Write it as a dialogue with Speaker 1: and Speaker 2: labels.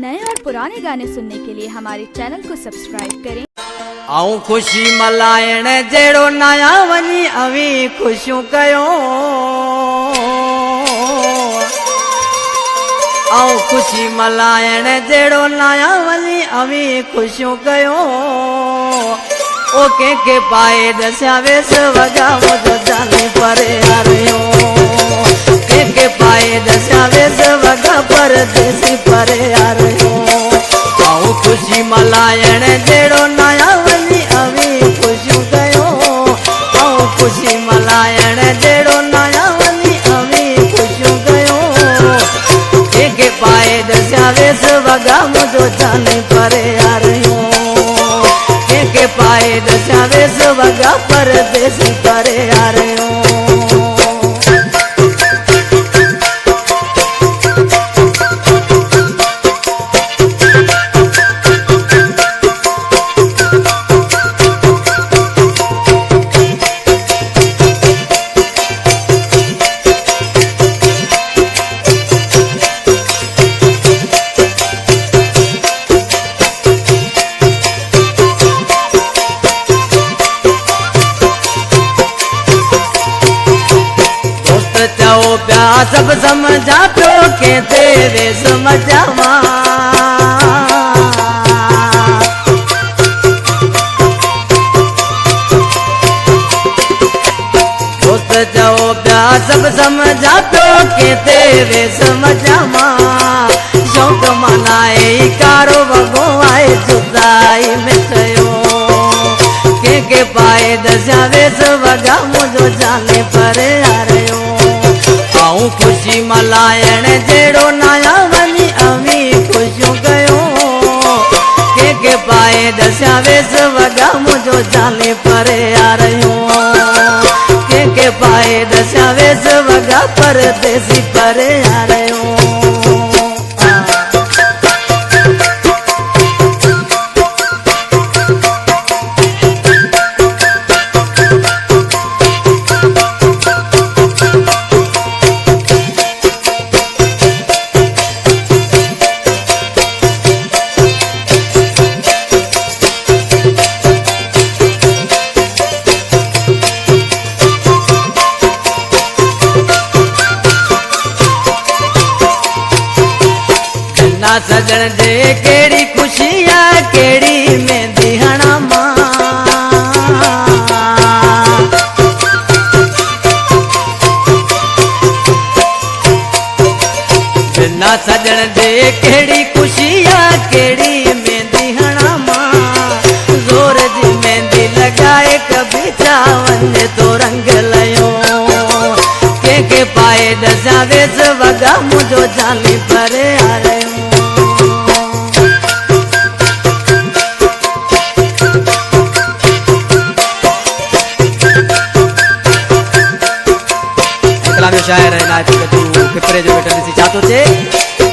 Speaker 1: नए और पुराने गाने सुनने के लिए हमारे चैनल को सब्सक्राइब करें।
Speaker 2: आऊं खुशी मल्हाइण जहिड़ो नया वञी अवी खुशियूं कयो। आऊं खुशी मल्हाइण जहिड़ो नया वञी अवी खुशियूं कयो। ओ कंहिंखे पाए दसिया वेस वॻा मुंहिंजो जाने परे हरियो। कंहिंखे पाए दसिया वेस वॻा परदेसी परे हरियो। आऊं खुशी मल्हाइण जहिड़ो नया वञी अवी खुशियूं कयो। आऊं खुशी मल्हाइण जहिड़ो नया वञी अवी खुशियूं कयो। कंहिंखे पाए दसिया वेस वॻा मुंहिंजो जाने परे हरियो। कंहिंखे पाए दसिया वेस वॻा परदेसी परे हरियो। सब समझा पियो के तेरे समझावा। दोस्त चओ पिया सब समझा पियो के तेरे समझावा। शौक़ मनाए कारो वॻो आहे जुदाई में चयो। कंहिंखे पाए दसिया वेस वॻा मुंहिंजो जाने परे हरियो। आऊं खुशी मल्हाइण जहिड़ो नया वञी अवी खुशियूं कयो। कंहिंखे पाए दसिया वेस वॻा मुंहिंजो जाने परे हरियो। कंहिंखे पाए दसिया वेस वॻा परदेसी परे हरियो। सजण जे केड़ी खुशी है केड़ी मेहंदी हणा मां। बिना सजण जे केड़ी खुशी है केड़ी मेहंदी हणा मां। जोर जी मेहंदी लगाए कभी चावन तो रंग लयो। कंहिंखे पाए दसिया वेस वॻा मुंहिंजो जाने परे हरियो। शायर है ना पिपरे जो बेटा ॾिसी छा थो चए।